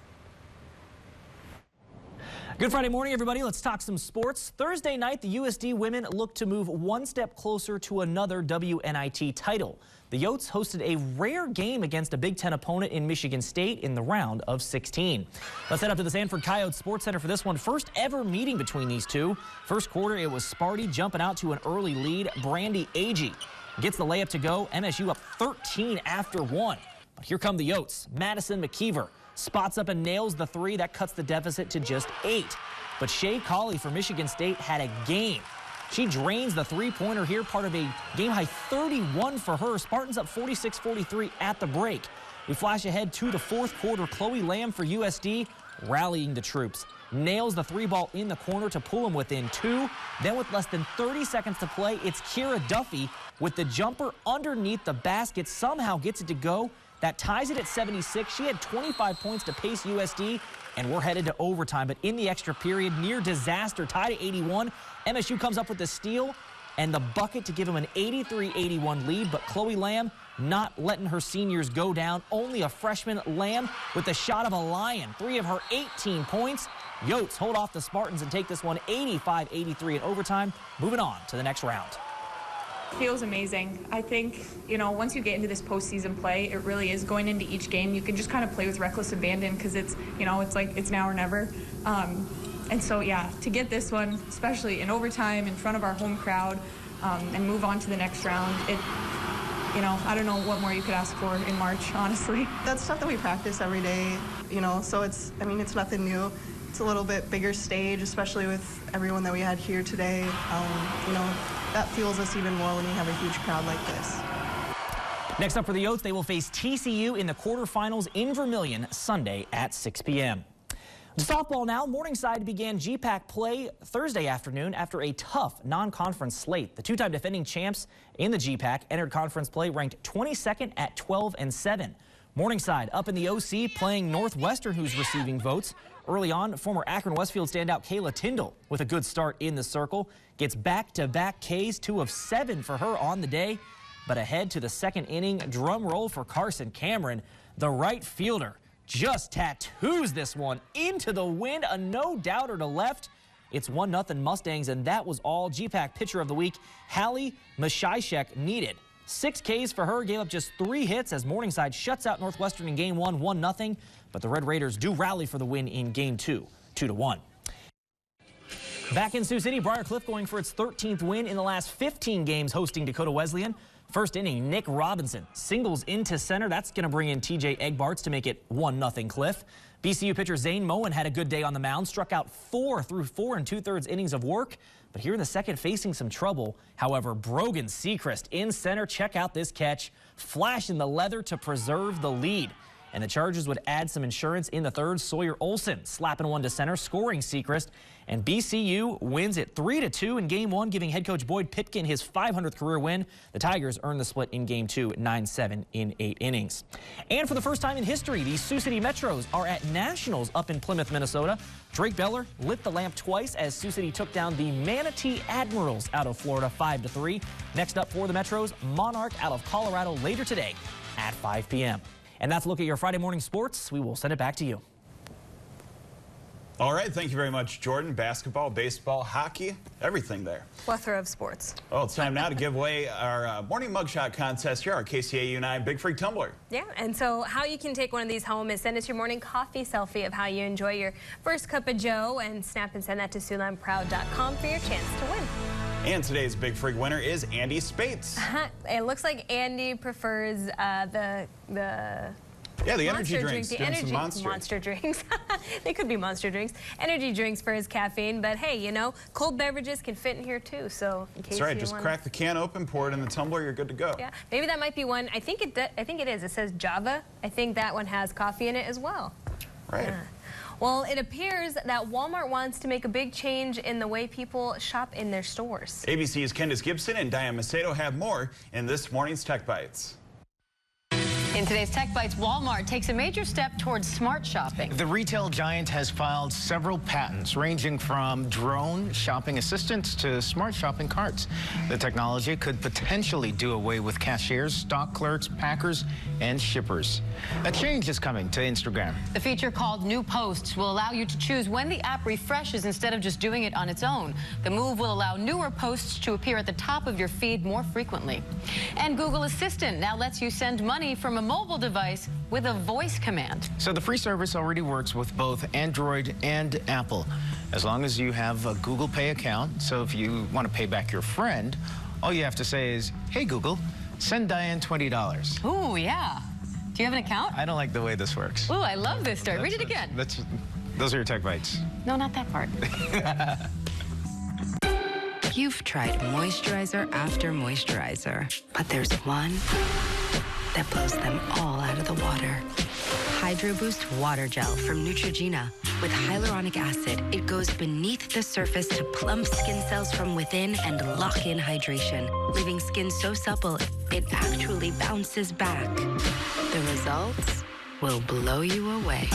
Good Friday morning, everybody. Let's talk some sports. Thursday night, the USD women looked to move one step closer to another WNIT title. The Yotes hosted a rare game against a Big Ten opponent in Michigan State in the round of 16. Let's head up to the Sanford Coyotes Sports Center for this one. First ever meeting between these two. First quarter, it was Sparty jumping out to an early lead. Brandy Agee gets the layup to go. MSU up 13 after 1. But here come the Yotes. Madison McKeever spots up and nails the three. That cuts the deficit to just 8. But Shea Colley for Michigan State had a game. She drains the three-pointer here, part of a game-high 31 for her. Spartans up 46-43 at the break. We flash ahead to the fourth quarter. Chloe Lamb for USD rallying the troops. nails the 3-ball in the corner to pull him within 2. Then with less than 30 seconds to play, it's Kira Duffy with the jumper underneath the basket, somehow gets it to go. That ties it at 76. She had 25 points to pace USD, and we're headed to overtime. But in the extra period, near disaster, tied at 81. MSU comes up with the steal and the bucket to give them an 83-81 lead. But Chloe Lamb not letting her seniors go down. Only a freshman, Lamb, with the shot of a lion. 3 of her 18 points. Yotes hold off the Spartans and take this one 85-83 in overtime. Moving on to the next round. Feels amazing. I think, you know, once you get into this postseason play, it really is going into each game. You can just kind of play with reckless abandon because it's, you know, it's like it's now or never. And so, yeah, to get this one, especially in overtime in front of our home crowd, and move on to the next round, you know, I don't know what more you could ask for in March, honestly. That's stuff that we practice every day, you know, so it's nothing new. It's a little bit bigger stage, especially with everyone that we had here today. You know, that fuels us even more when we have a huge crowd like this. Next up for the Yotes, they will face TCU in the quarterfinals in Vermillion Sunday at 6 p.m. Softball now. Morningside began GPAC play Thursday afternoon after a tough non-conference slate. The two-time defending champs in the GPAC entered conference play ranked 22nd at 12-7. Morningside up in the OC playing Northwestern, who's receiving votes. Early on, former Akron Westfield standout Kayla Tyndall with a good start in the circle. Gets back-to-back Ks, 2 of 7 for her on the day. But ahead to the second inning, drum roll for Carson Cameron. The right fielder just tattoos this one into the wind. A no-doubter to left. It's 1-0 Mustangs, and that was all GPAC Pitcher of the Week, Hallie Mashishek, needed. 6 Ks for her, gave up just 3 hits as Morningside shuts out Northwestern in Game 1, 1-0. But the Red Raiders do rally for the win in Game 2, 2-1. Back in Sioux City, Briarcliff going for its 13th win in the last 15 games hosting Dakota Wesleyan. First inning, Nick Robinson singles into center. That's going to bring in TJ Eggbarts to make it 1-0 Cliff. BCU pitcher Zane Moen had a good day on the mound, struck out 4 through 4 2/3 innings of work. But here in the second, facing some trouble. However, Brogan Sechrist in center. Check out this catch. Flashing the leather to preserve the lead. And the Chargers would add some insurance in the third. Sawyer Olson slapping one to center, scoring Sechrist. And BCU wins it 3-2 in Game 1, giving head coach Boyd Pitkin his 500th career win. The Tigers earn the split in Game 2, 9-7 in 8 innings. And for the first time in history, the Sioux City Metros are at Nationals up in Plymouth, Minnesota. Drake Beller lit the lamp twice as Sioux City took down the Manatee Admirals out of Florida 5-3. Next up for the Metros, Monarch out of Colorado later today at 5 p.m. And that's a look at your Friday morning sports. We will send it back to you. All right, thank you very much, Jordan. Basketball, baseball, hockey, everything there. Plethora of sports. Well, it's time now to give away our morning mugshot contest here, our KCAU9 Big Freak Tumbler. Yeah, and so how you can take one of these home is send us your morning coffee selfie of how you enjoy your first cup of joe and snap and send that to SiouxlandProud.com for your chance to win. And today's Big Freak winner is Andy Spates. It looks like Andy prefers the energy drinks. The energy monster drinks. They could be monster drinks. Energy drinks for his caffeine, but hey, you know, cold beverages can fit in here too. So in case that's right. Just crack the can open, pour it in the tumbler. You're good to go. Yeah, maybe that might be one. I think it is. It says Java. I think that one has coffee in it as well. Right. Yeah. Well, it appears that Walmart wants to make a big change in the way people shop in their stores. ABC's Candace Gibson and Diane Macedo have more in this morning's Tech Bites. In today's Tech Bites, Walmart takes a major step towards smart shopping. The retail giant has filed several patents ranging from drone shopping assistants to smart shopping carts. The technology could potentially do away with cashiers, stock clerks, packers, and shippers. A change is coming to Instagram. The feature called New Posts will allow you to choose when the app refreshes instead of just doing it on its own. The move will allow newer posts to appear at the top of your feed more frequently. And Google Assistant now lets you send money from a mobile device with a voice command. So the free service already works with both Android and Apple, as long as you have a Google Pay account. So if you want to pay back your friend, all you have to say is, "Hey Google, send Diane $20. Ooh, yeah. Do you have an account? I don't like the way this works. Ooh, I love this story. Read it again. Those are your Tech Bites. No, not that part. You've tried moisturizer after moisturizer, but there's one that blows them all out of the water. Hydro Boost Water Gel from Neutrogena. With hyaluronic acid, it goes beneath the surface to plump skin cells from within and lock in hydration, leaving skin so supple it actually bounces back. The results will blow you away.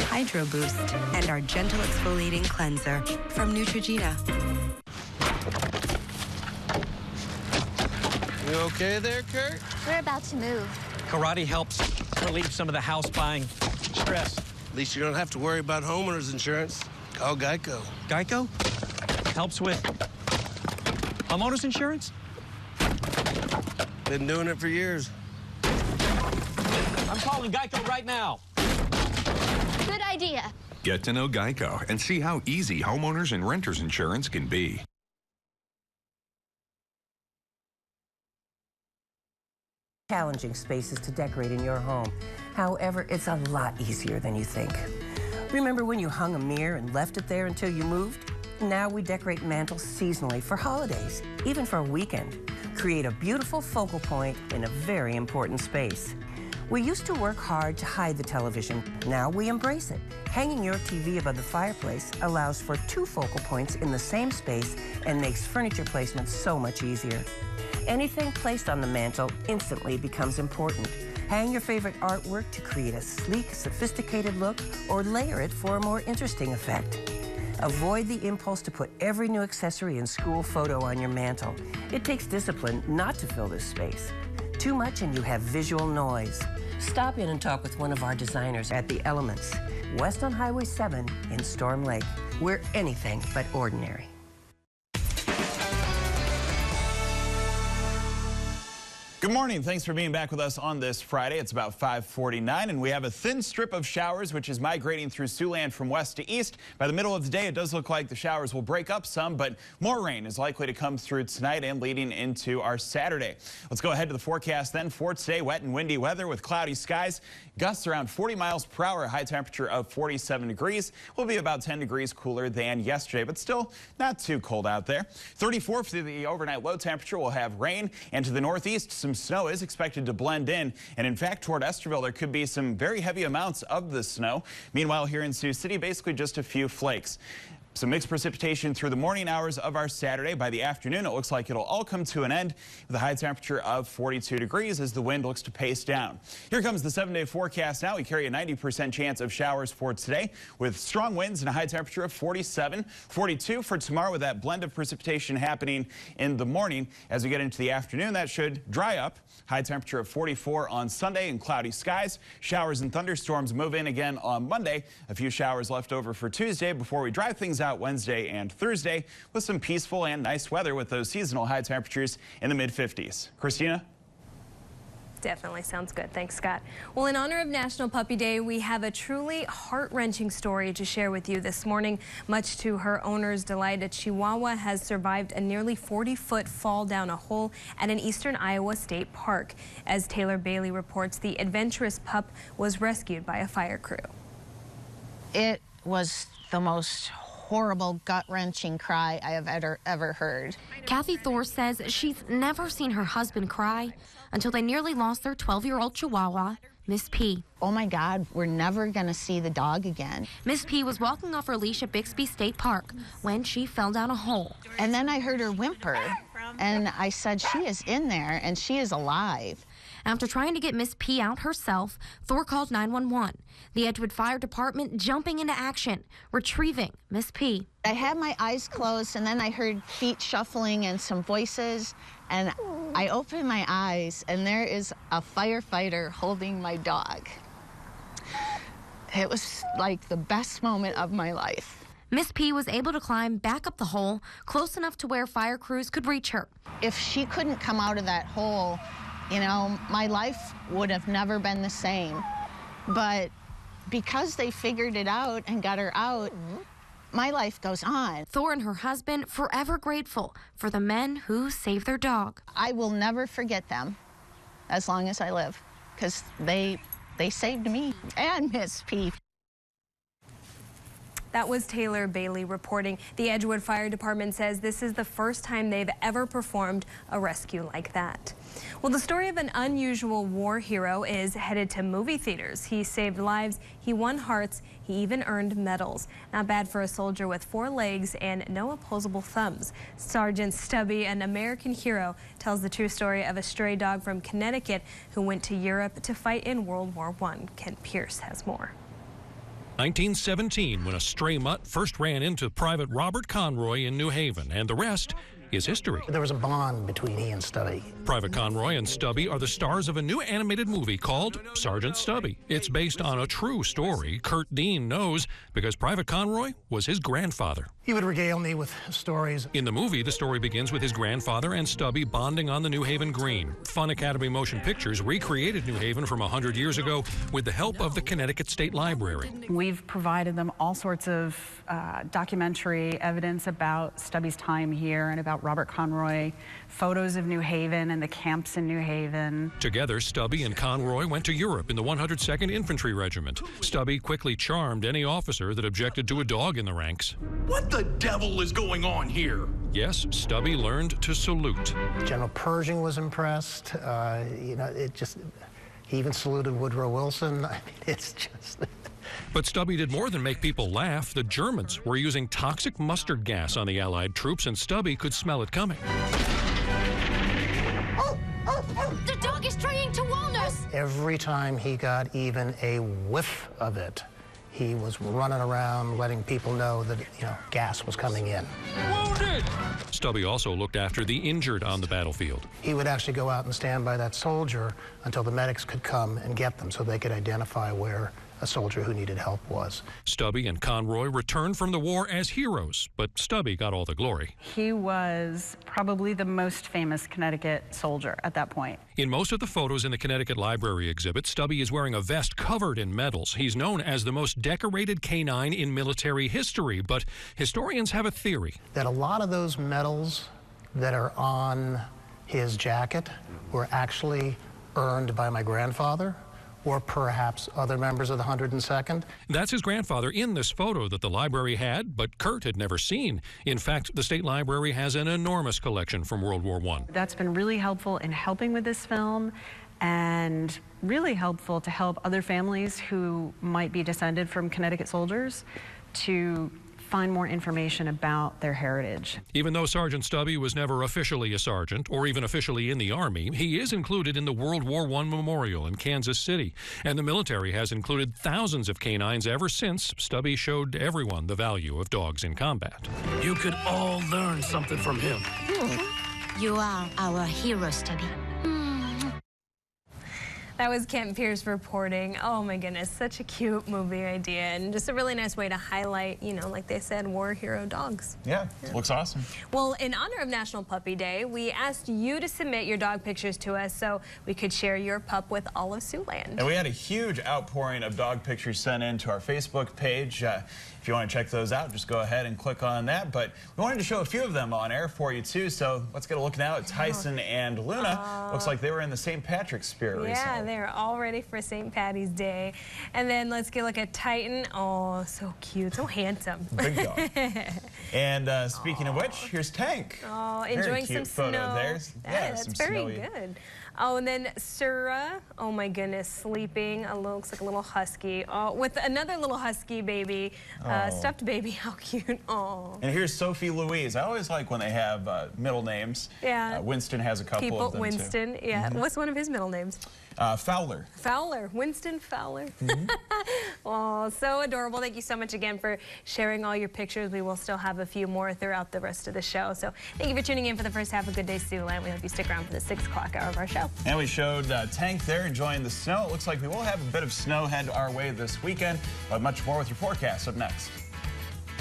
Hydro Boost and our gentle exfoliating cleanser from Neutrogena. You okay there, Kurt? We're about to move. Karate helps relieve some of the house buying stress. At least you don't have to worry about homeowners insurance. Call Geico. Geico helps with homeowners insurance? Been doing it for years. I'm calling Geico right now. Good idea. Get to know Geico and see how easy homeowners and renters insurance can be. Challenging spaces to decorate in your home. However, it's a lot easier than you think. Remember when you hung a mirror and left it there until you moved? Now we decorate mantles seasonally for holidays, even for a weekend. Create a beautiful focal point in a very important space. We used to work hard to hide the television. Now we embrace it. Hanging your TV above the fireplace allows for 2 focal points in the same space and makes furniture placement so much easier. Anything placed on the mantle instantly becomes important. Hang your favorite artwork to create a sleek, sophisticated look, or layer it for a more interesting effect. Avoid the impulse to put every new accessory and school photo on your mantle. It takes discipline not to fill this space. Too much and you have visual noise. Stop in and talk with one of our designers at The Elements, west on Highway 7 in Storm Lake. We're anything but ordinary. Good morning. Thanks for being back with us on this Friday. It's about 5:49, and we have a thin strip of showers, which is migrating through Siouxland from west to east. By the middle of the day, it does look like the showers will break up some, but more rain is likely to come through tonight and leading into our Saturday. Let's go ahead to the forecast then for today. Wet and windy weather with cloudy skies. Gusts around 40 miles per hour. High temperature of 47 degrees. Will be about 10 degrees cooler than yesterday, but still not too cold out there. 34 for the overnight low temperature. We'll have rain, and to the northeast, some snow is expected to blend in, and in fact toward Esterville there could be some very heavy amounts of the snow. Meanwhile, here in Sioux City, basically just a few flakes. Some mixed precipitation through the morning hours of our Saturday. By the afternoon, it looks like it'll all come to an end with a high temperature of 42 degrees as the wind looks to pace down. Here comes the 7-day forecast now. We carry a 90% chance of showers for today with strong winds and a high temperature of 47, 42 for tomorrow with that blend of precipitation happening in the morning. As we get into the afternoon, that should dry up. High temperature of 44 on Sunday and cloudy skies. Showers and thunderstorms move in again on Monday. A few showers left over for Tuesday before we dry things out Wednesday and Thursday with some peaceful and nice weather with those seasonal high temperatures in the mid-50s. Christina? Definitely sounds good. Thanks, Scott. Well, in honor of National Puppy Day, we have a truly heart-wrenching story to share with you this morning. Much to her owner's delight, a Chihuahua has survived a nearly 40-foot fall down a hole at an eastern Iowa state park. As Taylor Bailey reports, the adventurous pup was rescued by a fire crew. It was the most horrible, gut-wrenching cry I have ever heard. Kathy Thor says she's never seen her husband cry until they nearly lost their 12-year-old Chihuahua, Miss P. Oh my God, we're never gonna see the dog again. Miss P was walking off her leash at Bixby State Park when she fell down a hole. And then I heard her whimper, and I said, she is in there, and she is alive. After trying to get Miss P out herself, Thor called 911. The Edgewood Fire Department jumping into action, retrieving Miss P. I had my eyes closed, and then I heard feet shuffling and some voices, and I opened my eyes, and there is a firefighter holding my dog. It was like the best moment of my life. Miss P was able to climb back up the hole, close enough to where fire crews could reach her. If she couldn't come out of that hole, you know, my life would have never been the same. But because they figured it out and got her out, my life goes on. Thor and her husband forever grateful for the men who saved their dog. I will never forget them as long as I live, because they saved me and Miss P. That was Taylor Bailey reporting. The Edgewood Fire Department says this is the first time they've ever performed a rescue like that. Well, the story of an unusual war hero is headed to movie theaters. He saved lives, he won hearts, he even earned medals. Not bad for a soldier with 4 legs and no opposable thumbs. Sergeant Stubby, an American hero, tells the true story of a stray dog from Connecticut who went to Europe to fight in World War I. Kent Pierce has more. 1917, when a stray mutt first ran into Private Robert Conroy in New Haven, and the rest is history. There was a bond between he and Stubby. Private Conroy and Stubby are the stars of a new animated movie called Sergeant Stubby. It's based on a true story Kurt Dean knows because Private Conroy was his grandfather. He would regale me with stories. In the movie, the story begins with his grandfather and Stubby bonding on the New Haven Green. Fun Academy Motion Pictures recreated New Haven from 100 years ago with the help of the Connecticut State Library. We've provided them all sorts of documentary evidence about Stubby's time here and about Robert Conroy, photos of New Haven and the camps in New Haven. Together, Stubby and Conroy went to Europe in the 102nd Infantry Regiment. Stubby quickly charmed any officer that objected to a dog in the ranks. What the devil is going on here? Yes, Stubby learned to salute. General Pershing was impressed. He even saluted Woodrow Wilson. I mean, it's just... But Stubby did more than make people laugh. The Germans were using toxic mustard gas on the Allied troops, and Stubby could smell it coming. The dog is trying to warn us. Every time he got even a whiff of it, he was running around letting people know that, gas was coming in. Wounded! Stubby also looked after the injured on the battlefield. He would actually go out and stand by that soldier until the medics could come and get them so they could identify where a soldier who needed help was. Stubby and Conroy returned from the war as heroes, but Stubby got all the glory. He was probably the most famous Connecticut soldier at that point. In most of the photos in the Connecticut Library exhibit, Stubby is wearing a vest covered in medals. He's known as the most decorated canine in military history, but historians have a theory. That a lot of those medals that are on his jacket were actually earned by my grandfather, or perhaps other members of the 102nd. That's his grandfather in this photo that the library had, but Kurt had never seen. In fact, the State Library has an enormous collection from World War I. That's been really helpful in helping with this film and really helpful to help other families who might be descended from Connecticut soldiers to find more information about their heritage. Even though Sergeant Stubby was never officially a sergeant or even officially in the Army, he is included in the World War I Memorial in Kansas City, and the military has included thousands of canines ever since Stubby showed everyone the value of dogs in combat. You could all learn something from him. You are our hero, Stubby. That was Kent Pierce reporting. Oh my goodness, such a cute movie idea and just a really nice way to highlight, like they said, war hero dogs. Yeah, looks awesome. Well, in honor of National Puppy Day, we asked you to submit your dog pictures to us so we could share your pup with all of Siouxland. And we had a huge outpouring of dog pictures sent in to our Facebook page. If you want to check those out, just go ahead and click on that. But we wanted to show a few of them on air for you, too. So let's get a look now at Tyson and Luna. Looks like they were in the St. Patrick's spirit recently. Yeah, they're all ready for St. Patty's Day. And then let's get a look at Titan. Oh, so cute, so handsome. Big dog. And speaking of which, here's Tank. Oh, enjoying some snow. Yeah, that's very good. Oh, and then Sura, oh my goodness, sleeping. Looks like a little husky. Oh, with another little husky baby, stuffed baby. How cute. Oh. And here's Sophie Louise. I always like when they have middle names. Yeah. Winston has a couple of them Winston, too. Yeah. What's one of his middle names? Fowler. Fowler. Winston Fowler. Oh, so adorable. Thank you so much again for sharing all your pictures. We will still have a few more throughout the rest of the show. So thank you for tuning in for the first half of Good Day Siouxland. We hope you stick around for the 6 o'clock hour of our show. And we showed Tank there enjoying the snow. It looks like we will have a bit of snow head our way this weekend, but much more with your forecast up next.